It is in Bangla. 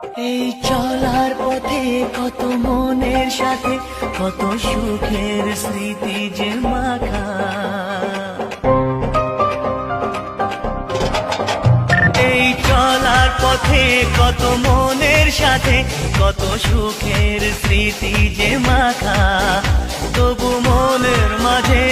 এই চলার পথে কত মনের সাথে কত সুখের স্মৃতি যে মাখা। এই চলার পথে কত মনের সাথে কত সুখের স্মৃতি যে মাখা। তবু মনের মাঝে